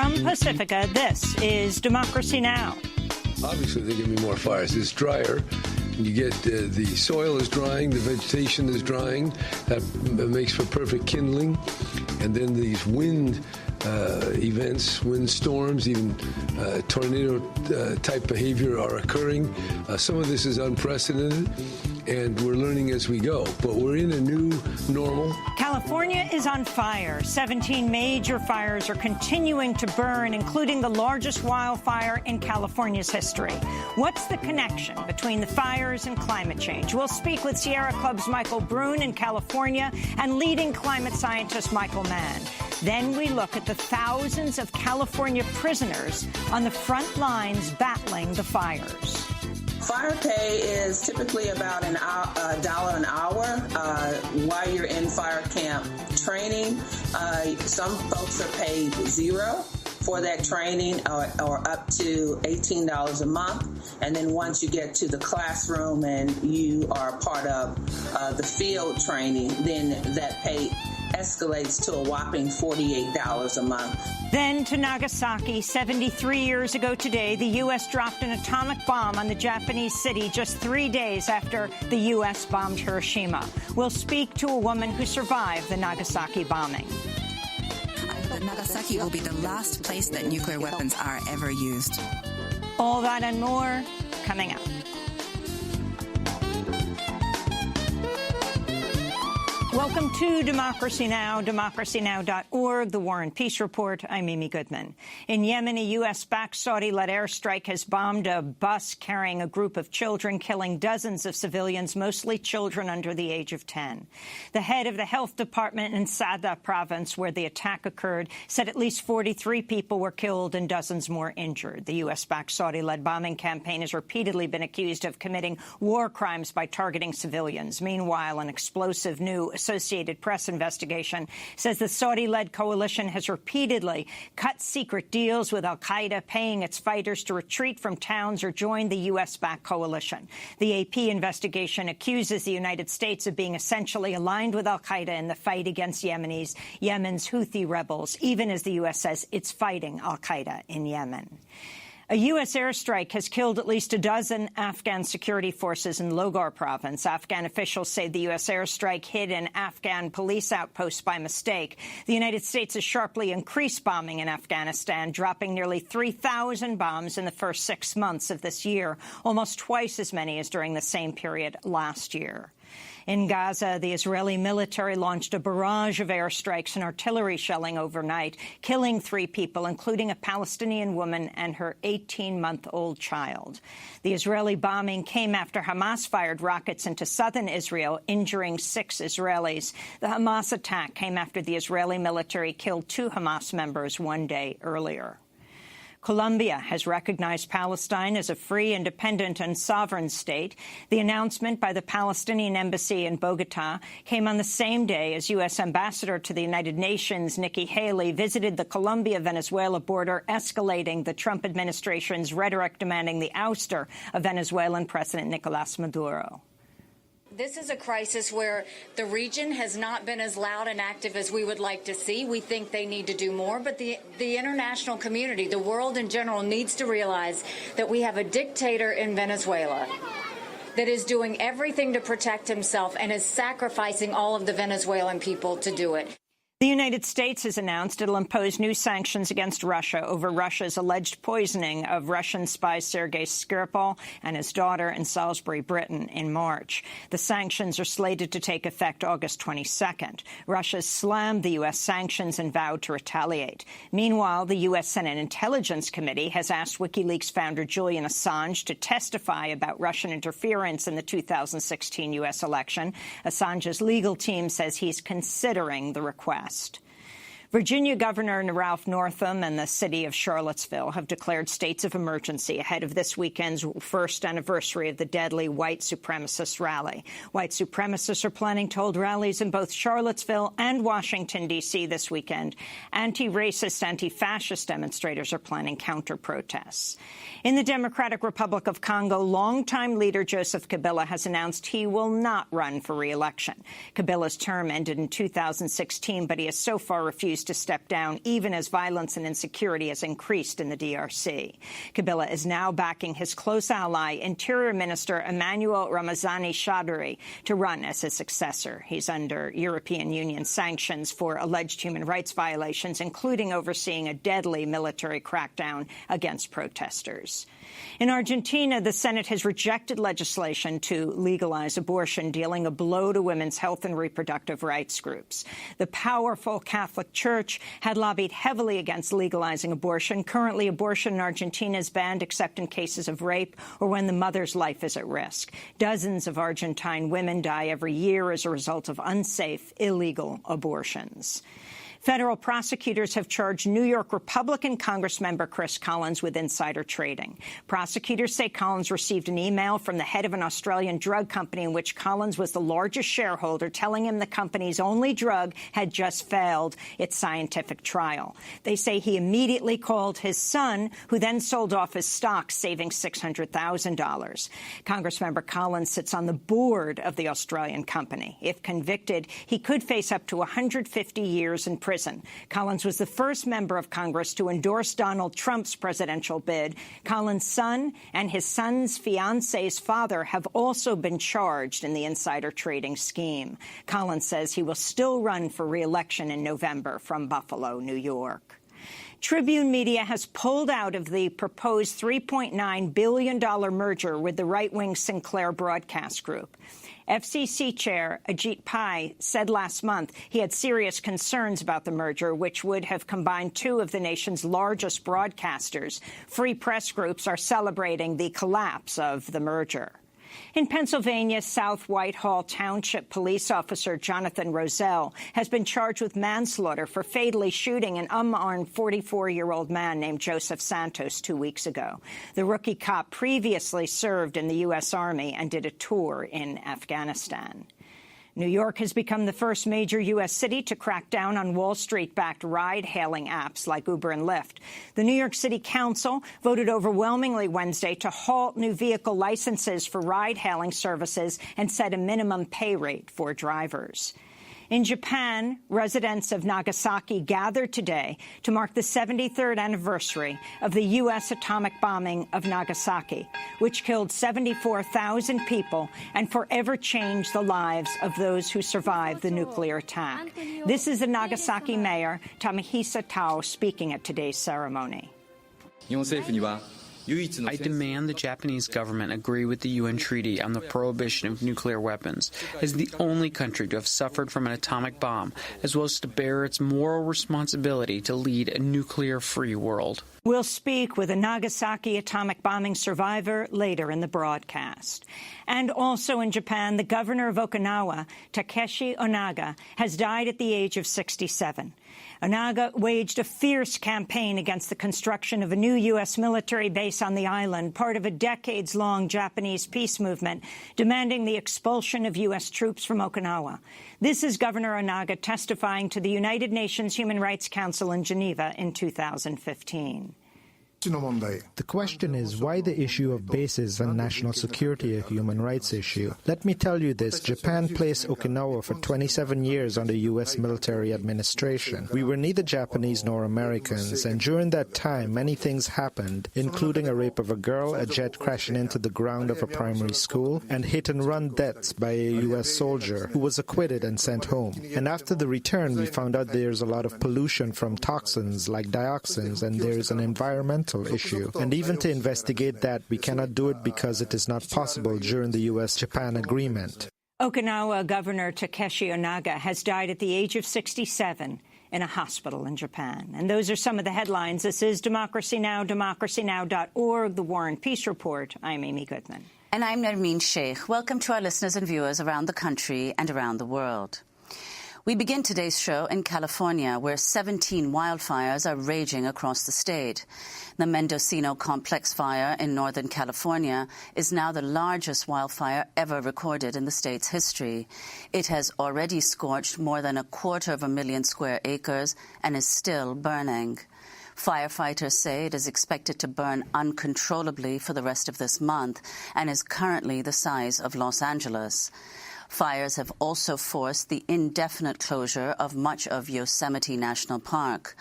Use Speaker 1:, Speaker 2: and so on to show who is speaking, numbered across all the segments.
Speaker 1: From Pacifica, this is Democracy Now!
Speaker 2: Obviously, there are going to be more fires. It's drier. You get the soil is drying, the vegetation is drying. That makes for perfect kindling. And then these wind events, wind storms, even tornado-type behavior are occurring. Some of this is unprecedented, and we're learning as we go. But we're in a new normal.
Speaker 1: California is on fire. 17 major fires are continuing to burn, including the largest wildfire in California's history. What's the connection between the fires and climate change? We'll speak with Sierra Club's Michael Brune in California and leading climate scientist Michael Mann. Then we look at the thousands of California prisoners on the front lines battling the fires.
Speaker 3: Fire pay is typically about $1 an hour while you're in fire camp training. Some folks are paid $0 for that training or up to $18 a month. And then once you get to the classroom and you are part of the field training, then that pay escalates to a whopping $48 a month.
Speaker 1: Then to Nagasaki. 73 years ago today, the U.S. dropped an atomic bomb on the Japanese city just 3 days after the U.S. bombed Hiroshima. We'll speak to a woman who survived the Nagasaki bombing.
Speaker 4: Nagasaki will be the last place that nuclear weapons are ever used.
Speaker 1: All that and more coming up. Welcome to Democracy Now!, democracynow.org, The War and Peace Report. I'm Amy Goodman. In Yemen, a U.S.-backed Saudi-led airstrike has bombed a bus carrying a group of children, killing dozens of civilians, mostly children under the age of 10. The head of the health department in Sada province, where the attack occurred, said at least 43 people were killed and dozens more injured. The U.S.-backed Saudi-led bombing campaign has repeatedly been accused of committing war crimes by targeting civilians. Meanwhile, an explosive new Associated Press investigation says the Saudi-led coalition has repeatedly cut secret deals with al-Qaeda, paying its fighters to retreat from towns or join the U.S.-backed coalition. The AP investigation accuses the United States of being essentially aligned with al-Qaeda in the fight against Yemen's Houthi rebels, even as the U.S. says it's fighting al-Qaeda in Yemen. A U.S. airstrike has killed at least a dozen Afghan security forces in Logar province. Afghan officials say the U.S. airstrike hit an Afghan police outpost by mistake. The United States has sharply increased bombing in Afghanistan, dropping nearly 3,000 bombs in the first 6 months of this year, almost twice as many as during the same period last year. In Gaza, the Israeli military launched a barrage of airstrikes and artillery shelling overnight, killing 3 people, including a Palestinian woman and her 18-month-old child. The Israeli bombing came after Hamas fired rockets into southern Israel, injuring 6 Israelis. The Hamas attack came after the Israeli military killed 2 Hamas members 1 day earlier. Colombia has recognized Palestine as a free, independent and sovereign state. The announcement by the Palestinian embassy in Bogota came on the same day as U.S. Ambassador to the United Nations Nikki Haley visited the Colombia-Venezuela border, escalating the Trump administration's rhetoric demanding the ouster of Venezuelan President Nicolas Maduro.
Speaker 5: This is a crisis where the region has not been as loud and active as we would like to see. We think they need to do more, but the international community, the world in general, needs to realize that we have a dictator in Venezuela that is doing everything to protect himself and is sacrificing all of the Venezuelan people to do it.
Speaker 1: The United States has announced it will impose new sanctions against Russia over Russia's alleged poisoning of Russian spy Sergei Skripal and his daughter in Salisbury, Britain, in March. The sanctions are slated to take effect August 22nd. Russia slammed the U.S. sanctions and vowed to retaliate. Meanwhile, the U.S. Senate Intelligence Committee has asked WikiLeaks founder Julian Assange to testify about Russian interference in the 2016 U.S. election. Assange's legal team says he's considering the request. Virginia Governor Ralph Northam and the city of Charlottesville have declared states of emergency ahead of this weekend's first anniversary of the deadly white supremacist rally. White supremacists are planning to hold rallies in both Charlottesville and Washington, D.C. this weekend. Anti-racist, anti-fascist demonstrators are planning counter-protests. In the Democratic Republic of Congo, longtime leader Joseph Kabila has announced he will not run for re-election. Kabila's term ended in 2016, but he has so far refused refused to step down, even as violence and insecurity has increased in the DRC. Kabila is now backing his close ally, Interior Minister Emmanuel Ramazani Chowdhury, to run as his successor. He's under European Union sanctions for alleged human rights violations, including overseeing a deadly military crackdown against protesters. In Argentina, the Senate has rejected legislation to legalize abortion, dealing a blow to women's health and reproductive rights groups. The powerful Catholic Church had lobbied heavily against legalizing abortion. Currently, abortion in Argentina is banned except in cases of rape or when the mother's life is at risk. Dozens of Argentine women die every year as a result of unsafe, illegal abortions. Federal prosecutors have charged New York Republican Congressmember Chris Collins with insider trading. Prosecutors say Collins received an email from the head of an Australian drug company in which Collins was the largest shareholder, telling him the company's only drug had just failed its scientific trial. They say he immediately called his son, who then sold off his stock, saving $600,000. Congressmember Collins sits on the board of the Australian company. If convicted, he could face up to 150 years in prison. Collins was the first member of Congress to endorse Donald Trump's presidential bid. Collins' son and his son's fiance's father have also been charged in the insider trading scheme. Collins says he will still run for re-election in November from Buffalo, New York. Tribune Media has pulled out of the proposed $3.9 billion merger with the right-wing Sinclair Broadcast Group. FCC Chair Ajit Pai said last month he had serious concerns about the merger, which would have combined two of the nation's largest broadcasters. Free press groups are celebrating the collapse of the merger. In Pennsylvania, South Whitehall Township police officer Jonathan Roselle has been charged with manslaughter for fatally shooting an unarmed 44-year-old man named Joseph Santos 2 weeks ago. The rookie cop previously served in the U.S. Army and did a tour in Afghanistan. New York has become the first major U.S. city to crack down on Wall Street-backed ride-hailing apps like Uber and Lyft. The New York City Council voted overwhelmingly Wednesday to halt new vehicle licenses for ride-hailing services and set a minimum pay rate for drivers. In Japan, residents of Nagasaki gathered today to mark the 73rd anniversary of the U.S. atomic bombing of Nagasaki, which killed 74,000 people and forever changed the lives of those who survived the nuclear attack. This is the Nagasaki mayor, Tamahisa Tao, speaking at today's ceremony.
Speaker 6: I demand the Japanese government agree with the UN Treaty on the prohibition of nuclear weapons as the only country to have suffered from an atomic bomb, as well as to bear its moral responsibility to lead a nuclear-free world.
Speaker 1: We'll speak with a Nagasaki atomic bombing survivor later in the broadcast. And also in Japan, the governor of Okinawa, Takeshi Onaga, has died at the age of 67. Onaga waged a fierce campaign against the construction of a new U.S. military base on the island, part of a decades-long Japanese peace movement demanding the expulsion of U.S. troops from Okinawa. This is Governor Onaga testifying to the United Nations Human Rights Council in Geneva in 2015.
Speaker 7: The question is why the issue of bases and national security a human rights issue. Let me tell you this, Japan placed Okinawa for 27 years under U.S. military administration. We were neither Japanese nor Americans, and during that time many things happened, including a rape of a girl, a jet crashing into the ground of a primary school, and hit-and-run deaths by a U.S. soldier who was acquitted and sent home. And after the return we found out there's a lot of pollution from toxins like dioxins, and there's an environmental issue. And even to investigate that, we cannot do it because it is not possible during the U.S.-Japan agreement.
Speaker 1: Okinawa Governor Takeshi Onaga has died at the age of 67 in a hospital in Japan. And those are some of the headlines. This is Democracy Now!, democracynow.org, The War and Peace Report. I'm Amy Goodman.
Speaker 8: And I'm Nermeen Sheikh. Welcome to our listeners and viewers around the country and around the world. We begin today's show in California, where 17 wildfires are raging across the state. The Mendocino Complex Fire in Northern California is now the largest wildfire ever recorded in the state's history. It has already scorched more than 250,000 square acres and is still burning. Firefighters say it is expected to burn uncontrollably for the rest of this month and is currently the size of Los Angeles. Fires have also forced the indefinite closure of much of Yosemite National Park.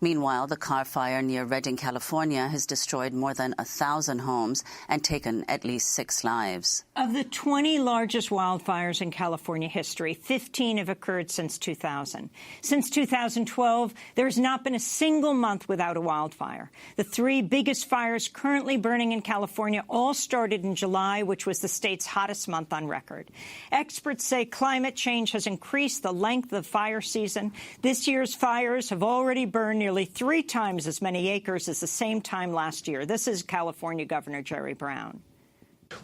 Speaker 8: Meanwhile, the Carr Fire near Redding, California, has destroyed more than 1,000 homes and taken at least 6 lives.
Speaker 1: Of the 20 largest wildfires in California history, 15 have occurred since 2000. Since 2012, there has not been a single month without a wildfire. The 3 biggest fires currently burning in California all started in July, which was the state's hottest month on record. Experts say climate change has increased the length of the fire season. This year's fires have already burned nearly 3 times as many acres as the same time last year. This is California Governor Jerry Brown.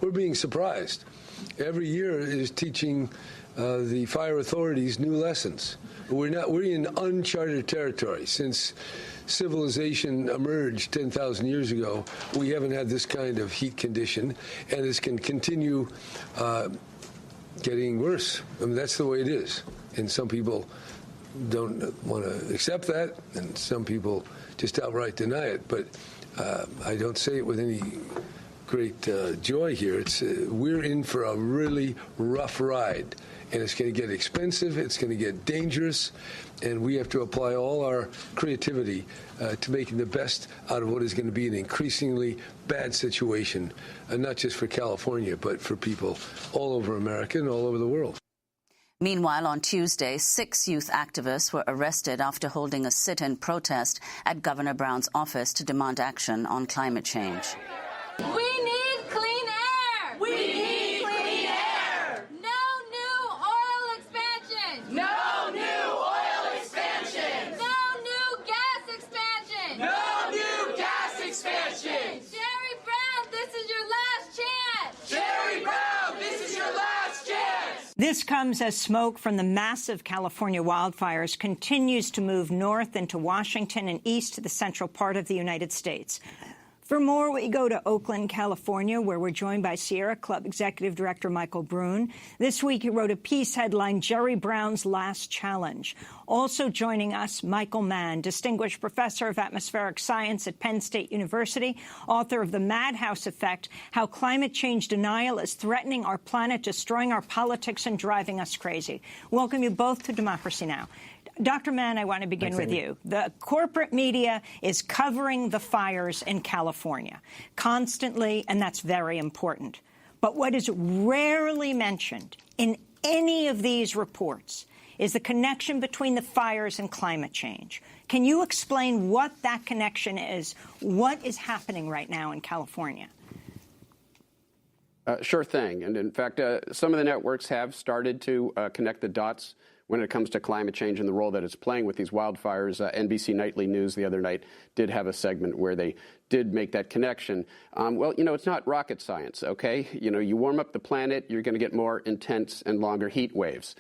Speaker 2: We're being surprised. Every year is teaching the fire authorities new lessons. We're in uncharted territory. Since civilization emerged 10,000 years ago, we haven't had this kind of heat condition, and this can continue getting worse. I mean, that's the way it is. And some people don't want to accept that, and some people just outright deny it. But I don't say it with any great joy here. We're in for a really rough ride, and it's going to get expensive, it's going to get dangerous, and we have to apply all our creativity to making the best out of what is going to be an increasingly bad situation, not just for California, but for people all over America and all over the world.
Speaker 8: Meanwhile, on Tuesday, 6 youth activists were arrested after holding a sit-in protest at Governor Brown's office to demand action on climate change.
Speaker 9: We need clean air! We need clean air! No new oil expansion! No new oil expansion! No new gas expansion! No new gas expansion! Jerry Brown, this is your last chance! Jerry Brown, this is your last chance!
Speaker 1: This comes as smoke from the massive California wildfires continues to move north into Washington and east to the central part of the United States. For more, we go to Oakland, California, where we're joined by Sierra Club Executive Director Michael Brune. This week, he wrote a piece headlined Jerry Brown's Last Challenge. Also joining us, Michael Mann, Distinguished Professor of Atmospheric Science at Penn State University, author of The Madhouse Effect, How Climate Change Denial is Threatening Our Planet, Destroying Our Politics, and Driving Us Crazy. Welcome you both to Democracy Now! Dr. Mann, I want to begin with you. The corporate media is covering the fires in California constantly, and that's very important. But what is rarely mentioned in any of these reports is the connection between the fires and climate change. Can you explain what that connection is? What is happening right now in California?
Speaker 10: Sure thing. And in fact, some of the networks have started to connect the dots when it comes to climate change and the role that it's playing with these wildfires. NBC Nightly News the other night did have a segment where they did make that connection. Well, it's not rocket science, okay? You warm up the planet, you're going to get more intense and longer heat waves.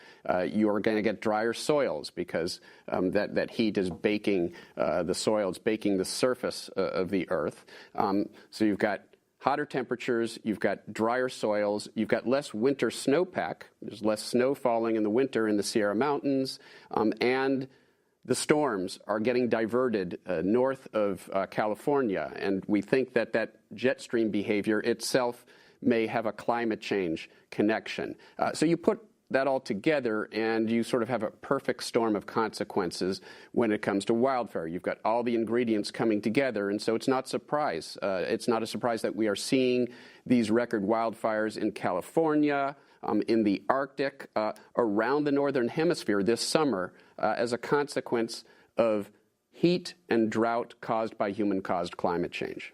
Speaker 10: You're going to get drier soils because that heat is baking the soil, it's baking the surface of the earth. So you've got hotter temperatures, you've got drier soils, you've got less winter snowpack. There's less snow falling in the winter in the Sierra Mountains, and the storms are getting diverted north of California. And we think that jet stream behavior itself may have a climate change connection. So you put that all together, and you sort of have a perfect storm of consequences when it comes to wildfire. You've got all the ingredients coming together, and so it's not a surprise that we are seeing these record wildfires in California, in the Arctic, around the Northern Hemisphere this summer as a consequence of heat and drought caused by human-caused climate change.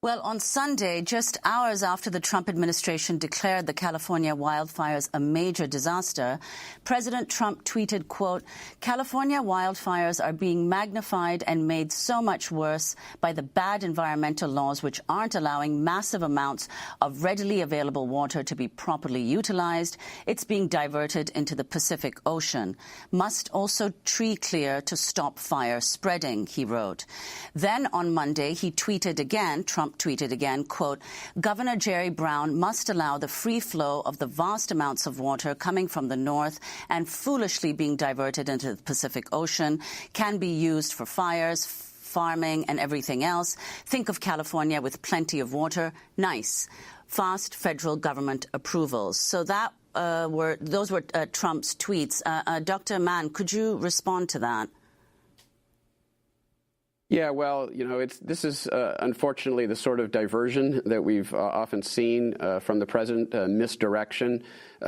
Speaker 8: Well, on Sunday, just hours after the Trump administration declared the California wildfires a major disaster, President Trump tweeted, quote, "California wildfires are being magnified and made so much worse by the bad environmental laws which aren't allowing massive amounts of readily available water to be properly utilized. It's being diverted into the Pacific Ocean. Must also tree clear to stop fire spreading," he wrote. Then on Monday, Trump tweeted again, quote, "Governor Jerry Brown must allow the free flow of the vast amounts of water coming from the north and foolishly being diverted into the Pacific Ocean can be used for fires, farming, and everything else. Think of California with plenty of water. Nice. Fast federal government approvals." So that those were Trump's tweets. Dr. Mann, could you respond to that?
Speaker 10: Yeah, well, this is unfortunately the sort of diversion that we've often seen from the president, misdirection,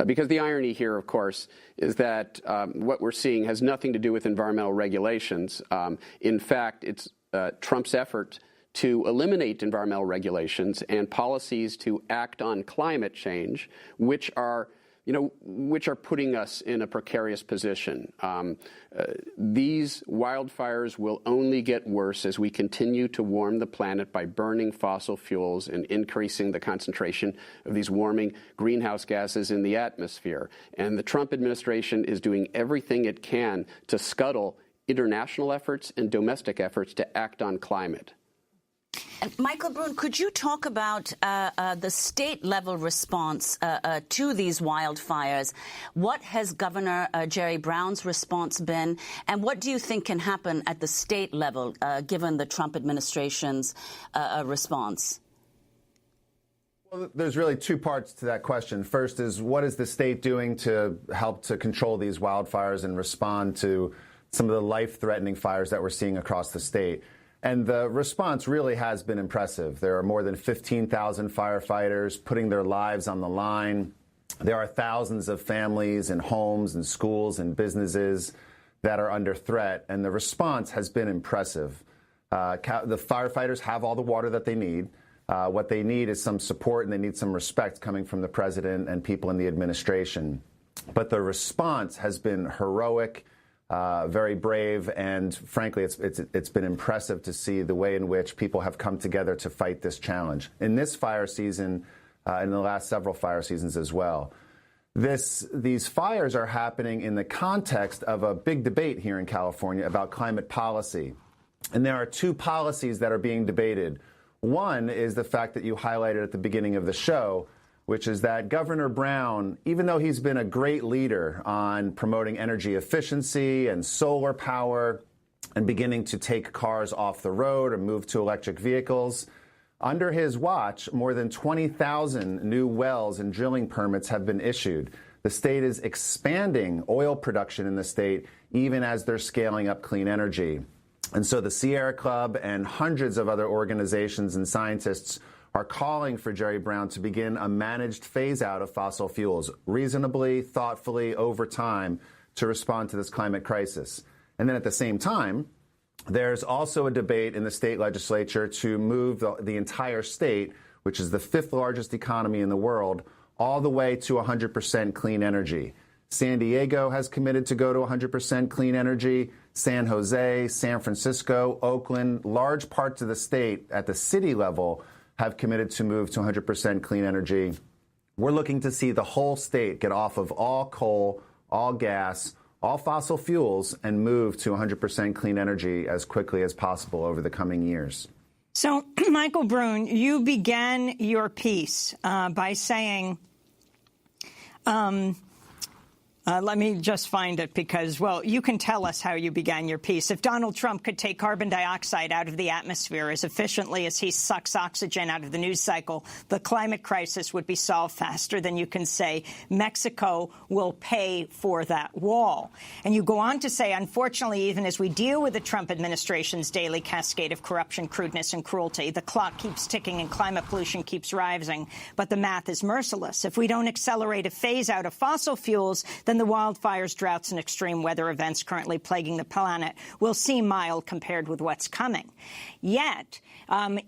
Speaker 10: because the irony here, of course, is that what we're seeing has nothing to do with environmental regulations. In fact, it's Trump's effort to eliminate environmental regulations and policies to act on climate change, which are putting us in a precarious position. These wildfires will only get worse as we continue to warm the planet by burning fossil fuels and increasing the concentration of these warming greenhouse gases in the atmosphere. And the Trump administration is doing everything it can to scuttle international efforts and domestic efforts to act on climate.
Speaker 8: Michael Brune, could you talk about the state-level response to these wildfires? What has Governor Jerry Brown's response been, and what do you think can happen at the state level, given the Trump administration's response?
Speaker 11: Well, there's really two parts to that question. First is, what is the state doing to help to control these wildfires and respond to some of the life-threatening fires that we're seeing across the state? And the response really has been impressive. There are more than 15,000 firefighters putting their lives on the line. There are thousands of families and homes and schools and businesses that are under threat, and the response has been impressive. The firefighters have all the water that they need. What they need is some support, and they need some respect coming from the president and people in the administration. But the response has been heroic, very brave, and frankly, it's been impressive to see the way in which people have come together to fight this challenge in this fire season, in the last several fire seasons as well. These fires are happening in the context of a big debate here in California about climate policy, and there are two policies that are being debated. One is the fact that you highlighted at the beginning of the show, which is that Governor Brown, even though he's been a great leader on promoting energy efficiency and solar power and beginning to take cars off the road and move to electric vehicles, under his watch, more than 20,000 new wells and drilling permits have been issued. The state is expanding oil production in the state, even as they're scaling up clean energy. And so the Sierra Club and hundreds of other organizations and scientists are calling for Jerry Brown to begin a managed phase-out of fossil fuels, reasonably, thoughtfully, over time, to respond to this climate crisis. And then at the same time, there's also a debate in the state legislature to move the entire state, which is the fifth largest economy in the world, all the way to 100% clean energy. San Diego has committed to go to 100% clean energy. San Jose, San Francisco, Oakland, large parts of the state at the city level have committed to move to 100% clean energy. We're looking to see the whole state get off of all coal, all gas, all fossil fuels, and move to 100% clean energy as quickly as possible over the coming years.
Speaker 1: So, Michael Brune, you began your piece by saying, let me just find it because, well, you can tell us how you began your piece. If Donald Trump could take carbon dioxide out of the atmosphere as efficiently as he sucks oxygen out of the news cycle, the climate crisis would be solved faster than you can say Mexico will pay for that wall. And you go on to say, unfortunately, even as we deal with the Trump administration's daily cascade of corruption, crudeness and cruelty, the clock keeps ticking and climate pollution keeps rising. But the math is merciless. If we don't accelerate a phase out of fossil fuels, then the wildfires, droughts, and extreme weather events currently plaguing the planet will seem mild compared with what's coming. Yet,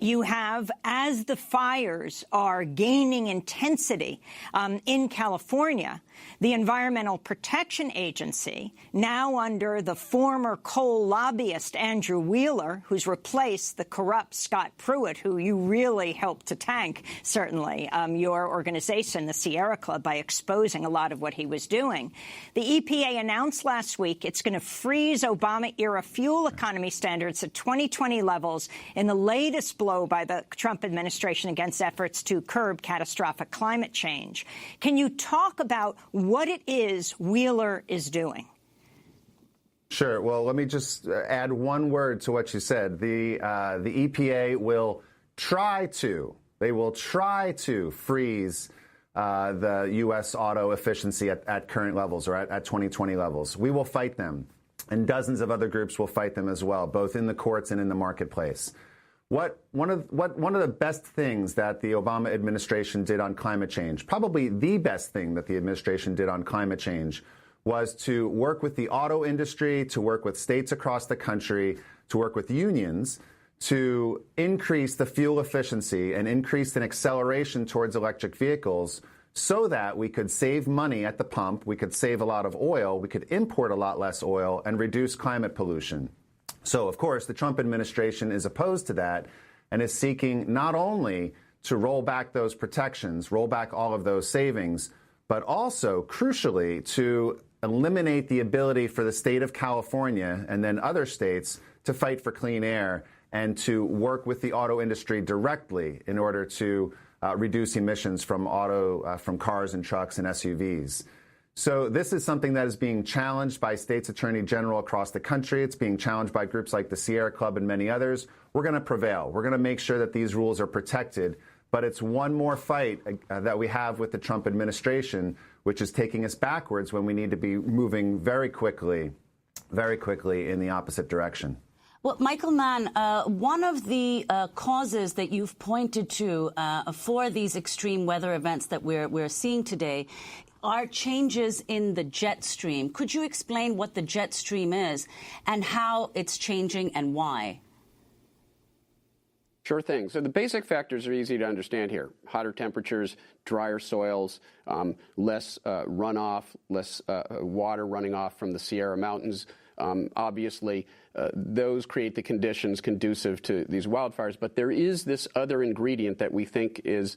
Speaker 1: you have, as the fires are gaining intensity in California, the Environmental Protection Agency, now under the former coal lobbyist Andrew Wheeler, who's replaced the corrupt Scott Pruitt, who you really helped to tank, certainly, your organization, the Sierra Club, by exposing a lot of what he was doing. The EPA announced last week it's going to freeze Obama-era fuel economy standards at 2020 levels in the latest blow by the Trump administration against efforts to curb catastrophic climate change. Can you talk about what it is Wheeler is doing?
Speaker 11: Sure. Well, let me just add one word to what you said. The EPA will try to freeze the U.S. auto efficiency at current levels or at 2020 levels. We will fight them, and dozens of other groups will fight them as well, both in the courts and in the marketplace. One of the best things that the Obama administration did on climate change, probably the best thing that the administration did on climate change, was to work with the auto industry, to work with states across the country, to work with unions, to increase the fuel efficiency and increase an acceleration towards electric vehicles so that we could save money at the pump, we could save a lot of oil, we could import a lot less oil, and reduce climate pollution. So, of course, the Trump administration is opposed to that and is seeking not only to roll back those protections, roll back all of those savings, but also, crucially, to eliminate the ability for the state of California and then other states to fight for clean air and to work with the auto industry directly in order to reduce emissions from cars and trucks and SUVs. So this is something that is being challenged by states' attorney general across the country. It's being challenged by groups like the Sierra Club and many others. We're going to prevail. We're going to make sure that these rules are protected. But it's one more fight that we have with the Trump administration, which is taking us backwards when we need to be moving very quickly in the opposite direction.
Speaker 8: Well, Michael Mann, one of the causes that you've pointed to for these extreme weather events that we're seeing today are changes in the jet stream. Could you explain what the jet stream is and how it's changing and why?
Speaker 10: Sure thing. So the basic factors are easy to understand here. Hotter temperatures, drier soils, less runoff, less water running off from the Sierra Mountains. Obviously, those create the conditions conducive to these wildfires. But there is this other ingredient that we think is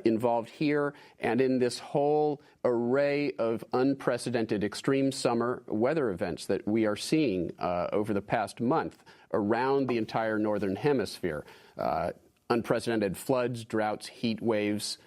Speaker 10: involved here and in this whole array of unprecedented extreme summer weather events that we are seeing over the past month around the entire northern hemisphere. Unprecedented floods, droughts, heat waves,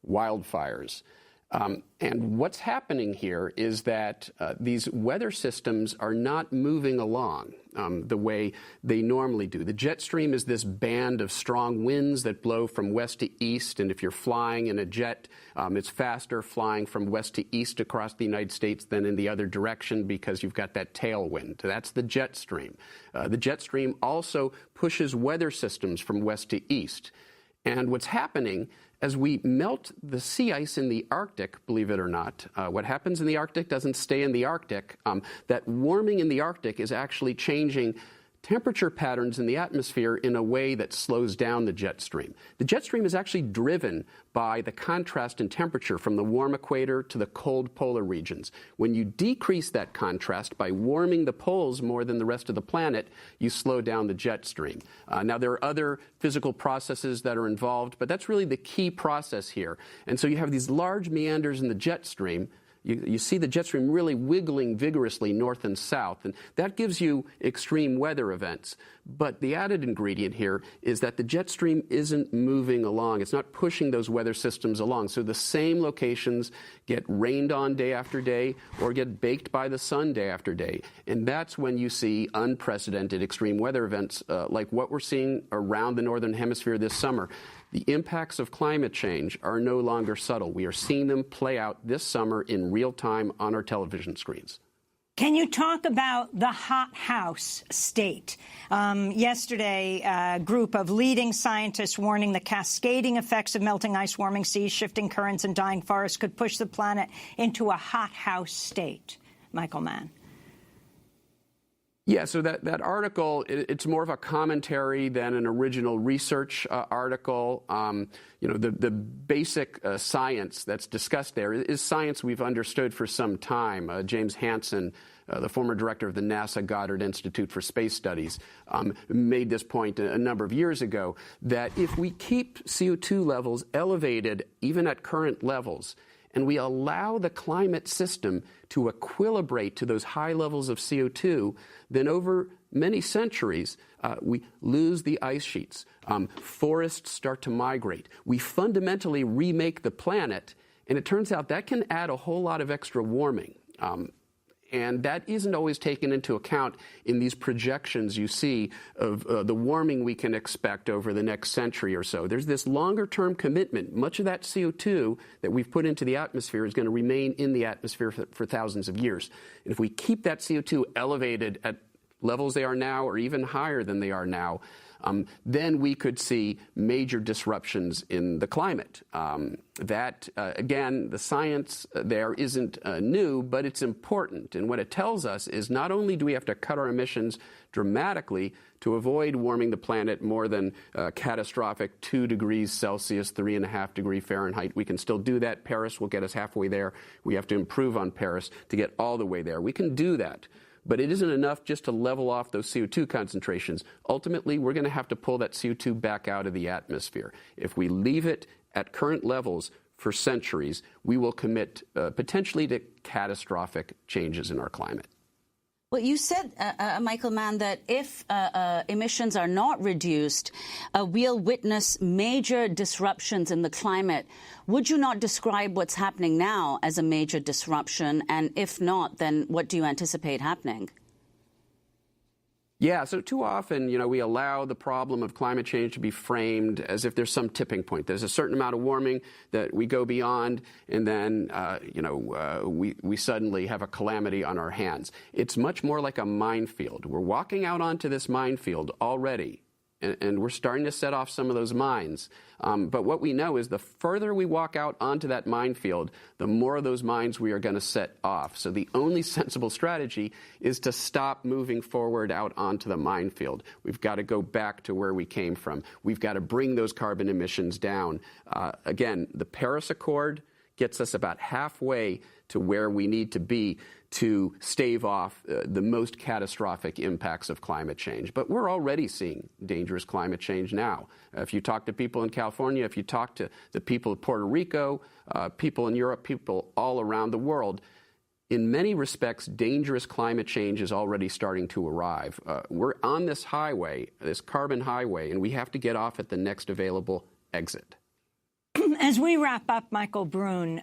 Speaker 10: wildfires. And what's happening here is that these weather systems are not moving along the way they normally do. The jet stream is this band of strong winds that blow from west to east, and if you're flying in a jet, it's faster flying from west to east across the United States than in the other direction because you've got that tailwind. That's the jet stream. The jet stream also pushes weather systems from west to east. And what's happening as we melt the sea ice in the Arctic, believe it or not, what happens in the Arctic doesn't stay in the Arctic. That warming in the Arctic is actually changing temperature patterns in the atmosphere in a way that slows down the jet stream. The jet stream is actually driven by the contrast in temperature from the warm equator to the cold polar regions. When you decrease that contrast by warming the poles more than the rest of the planet, you slow down the jet stream. Now, there are other physical processes that are involved, but that's really the key process here. And so you have these large meanders in the jet stream. You see the jet stream really wiggling vigorously north and south, and that gives you extreme weather events. But the added ingredient here is that the jet stream isn't moving along. It's not pushing those weather systems along. So the same locations get rained on day after day or get baked by the sun day after day. And that's when you see unprecedented extreme weather events like what we're seeing around the northern hemisphere this summer. The impacts of climate change are no longer subtle. We are seeing them play out this summer in real time on our television screens.
Speaker 1: Can you talk about the hothouse state? Yesterday, a group of leading scientists warning the cascading effects of melting ice, warming seas, shifting currents, and dying forests could push the planet into a hothouse state. Michael Mann.
Speaker 10: Yeah, so that article, it's more of a commentary than an original research article. The basic science that's discussed there is science we've understood for some time. James Hansen, the former director of the NASA Goddard Institute for Space Studies, made this point a number of years ago, that if we keep CO2 levels elevated, even at current levels, and we allow the climate system to equilibrate to those high levels of CO2, then over many centuries, we lose the ice sheets. Forests start to migrate. We fundamentally remake the planet, and it turns out that can add a whole lot of extra warming. And that isn't always taken into account in these projections you see of the warming we can expect over the next century or so. There's this longer-term commitment. Much of that CO2 that we've put into the atmosphere is going to remain in the atmosphere for thousands of years. And if we keep that CO2 elevated at levels they are now or even higher than they are now, then we could see major disruptions in the climate. Again, the science there isn't new, but it's important. And what it tells us is not only do we have to cut our emissions dramatically to avoid warming the planet more than catastrophic 2 degrees Celsius, 3.5 degrees Fahrenheit. We can still do that. Paris will get us halfway there. We have to improve on Paris to get all the way there. We can do that. But it isn't enough just to level off those CO2 concentrations. Ultimately, we're going to have to pull that CO2 back out of the atmosphere. If we leave it at current levels for centuries, we will commit potentially to catastrophic changes in our climate.
Speaker 8: Well, you said, Michael Mann, that if emissions are not reduced, we'll witness major disruptions in the climate. Would you not describe what's happening now as a major disruption? And if not, then what do you anticipate happening?
Speaker 10: Yeah, so too often, we allow the problem of climate change to be framed as if there's some tipping point. There's a certain amount of warming that we go beyond, and then, we suddenly have a calamity on our hands. It's much more like a minefield. We're walking out onto this minefield already, and we're starting to set off some of those mines. But what we know is the further we walk out onto that minefield, the more of those mines we are going to set off. So the only sensible strategy is to stop moving forward out onto the minefield. We've got to go back to where we came from. We've got to bring those carbon emissions down. Again, the Paris Accord gets us about halfway to where we need to be to stave off the most catastrophic impacts of climate change. But we're already seeing dangerous climate change now. If you talk to people in California, if you talk to the people of Puerto Rico, people in Europe, people all around the world, in many respects, dangerous climate change is already starting to arrive. We're on this highway, this carbon highway, and we have to get off at the next available exit.
Speaker 1: As we wrap up, Michael Brune,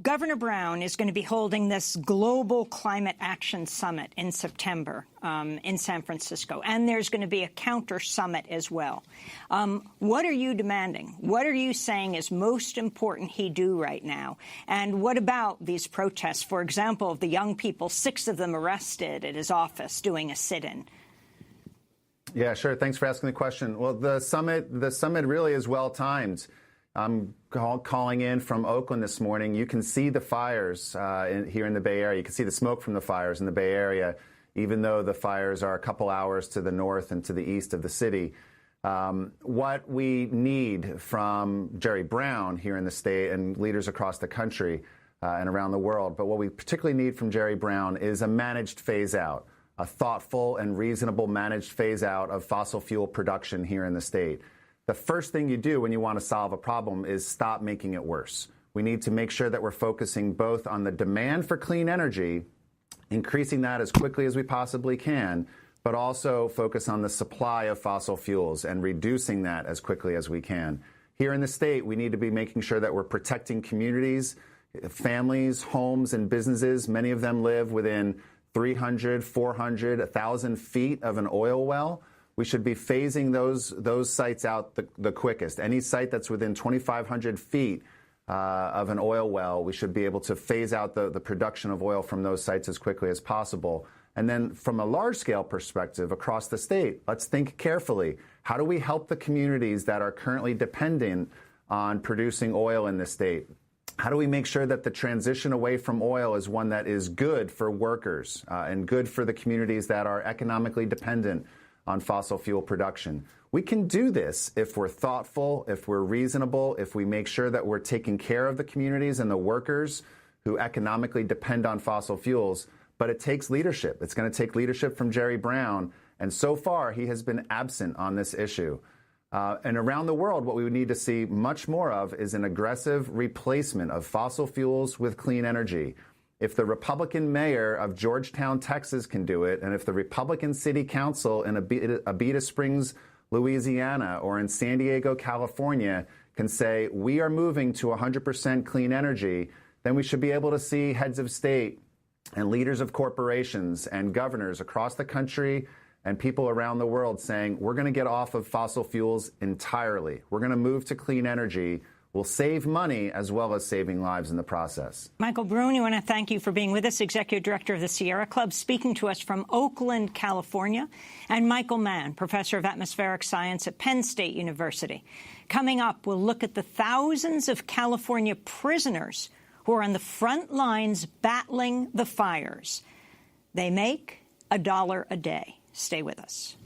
Speaker 1: Governor Brown is going to be holding this Global Climate Action Summit in September in San Francisco, and there's going to be a counter summit as well. What are you demanding? What are you saying is most important he do right now? And what about these protests, for example, of the young people, 6 of them arrested at his office doing a sit-in?
Speaker 11: Yeah, sure. Thanks for asking the question. Well, the summit really is well-timed. I'm calling in from Oakland this morning. You can see the fires here in the Bay Area. You can see the smoke from the fires in the Bay Area, even though the fires are a couple hours to the north and to the east of the city. What we need from Jerry Brown here in the state and leaders across the country and around the world, but what we particularly need from Jerry Brown is a managed phase-out, a thoughtful and reasonable managed phase-out of fossil fuel production here in the state. The first thing you do when you want to solve a problem is stop making it worse. We need to make sure that we're focusing both on the demand for clean energy, increasing that as quickly as we possibly can, but also focus on the supply of fossil fuels and reducing that as quickly as we can. Here in the state, we need to be making sure that we're protecting communities, families, homes, and businesses. Many of them live within 300, 400, 1,000 feet of an oil well. We should be phasing those sites out the quickest. Any site that's within 2,500 feet of an oil well, we should be able to phase out the production of oil from those sites as quickly as possible. And then from a large-scale perspective across the state, let's think carefully. How do we help the communities that are currently dependent on producing oil in the state? How do we make sure that the transition away from oil is one that is good for workers and good for the communities that are economically dependent on fossil fuel production? We can do this if we're thoughtful, if we're reasonable, if we make sure that we're taking care of the communities and the workers who economically depend on fossil fuels. But it takes leadership. It's going to take leadership from Jerry Brown. And so far, he has been absent on this issue. And around the world, what we would need to see much more of is an aggressive replacement of fossil fuels with clean energy. If the Republican mayor of Georgetown, Texas can do it, and if the Republican city council in Abita Springs, Louisiana, or in San Diego, California can say, we are moving to 100% clean energy, then we should be able to see heads of state and leaders of corporations and governors across the country and people around the world saying, we're going to get off of fossil fuels entirely. We're going to move to clean energy. We'll save money as well as saving lives in the process.
Speaker 1: Michael Brune, I want to thank you for being with us, Executive Director of the Sierra Club, speaking to us from Oakland, California, and Michael Mann, Professor of Atmospheric Science at Penn State University. Coming up, we'll look at the thousands of California prisoners who are on the front lines battling the fires. They make $1 a day. Stay with us.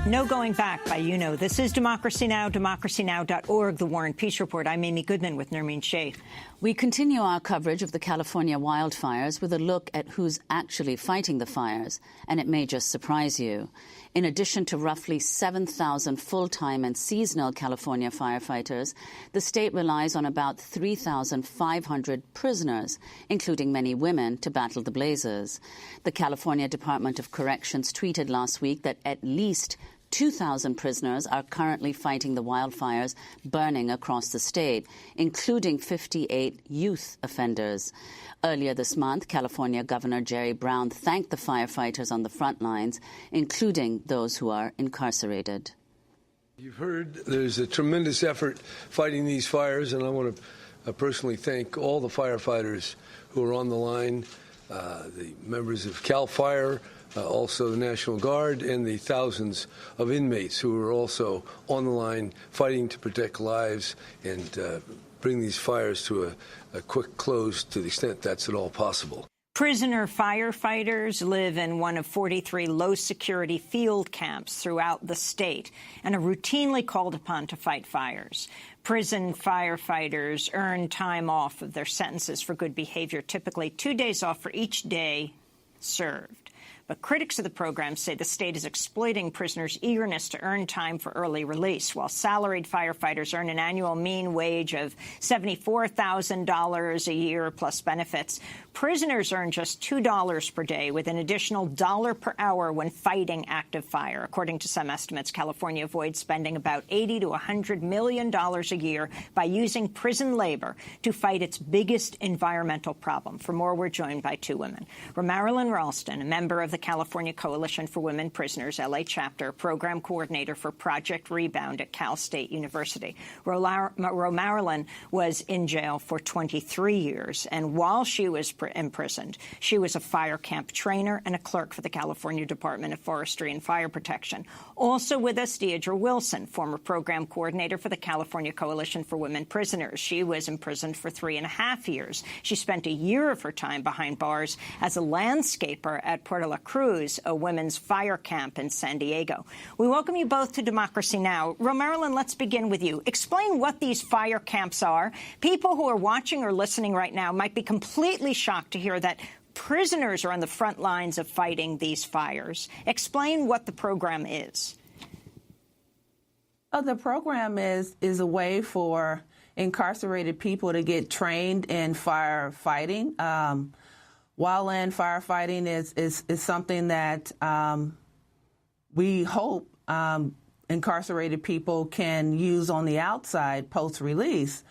Speaker 1: No going back by you know. This is Democracy Now!, democracynow.org, The War and Peace Report. I'm Amy Goodman with Nermeen Sheikh.
Speaker 8: We continue our coverage of the California wildfires with a look at who's actually fighting the fires, and it may just surprise you. In addition to roughly 7,000 full-time and seasonal California firefighters, the state relies on about 3,500 prisoners, including many women, to battle the blazes. The California Department of Corrections tweeted last week that at least 2,000 prisoners are currently fighting the wildfires burning across the state, including 58 youth offenders. Earlier this month, California Governor Jerry Brown thanked the firefighters on the front lines, including those who are incarcerated.
Speaker 2: You've heard there's a tremendous effort fighting these fires, and I want to personally thank all the firefighters who are on the line, the members of CAL FIRE, also the National Guard, and the thousands of inmates who are also on the line fighting to protect lives and bring these fires to a quick close to the extent that's at all possible.
Speaker 1: Prisoner firefighters live in one of 43 low-security field camps throughout the state and are routinely called upon to fight fires. Prison firefighters earn time off of their sentences for good behavior, typically 2 days off for each day served. But critics of the program say the state is exploiting prisoners' eagerness to earn time for early release. While salaried firefighters earn an annual mean wage of $74,000 a year plus benefits, prisoners earn just $2 per day, with an additional $1 per hour when fighting active fire. According to some estimates, California avoids spending about $80 to $100 million a year by using prison labor to fight its biggest environmental problem. For more, we're joined by two women. Romarilyn Ralston, a member of the California Coalition for Women Prisoners, LA chapter, program coordinator for Project Rebound at Cal State University. Romarilyn was in jail for 23 years, and while she was imprisoned, she was a fire camp trainer and a clerk for the California Department of Forestry and Fire Protection. Also with us, Deidre Wilson, former program coordinator for the California Coalition for Women Prisoners. She was imprisoned for 3.5 years. She spent a year of her time behind bars as a landscaper at Puerto La Cruz, a women's fire camp in San Diego. We welcome you both to Democracy Now! Romarilyn, let's begin with you. Explain what these fire camps are. People who are watching or listening right now might be completely shocked to hear that prisoners are on the front lines of fighting these fires. Explain what the program is.
Speaker 3: The program is a way for incarcerated people to get trained in firefighting. Wildland firefighting is something that we hope incarcerated people can use on the outside post-release.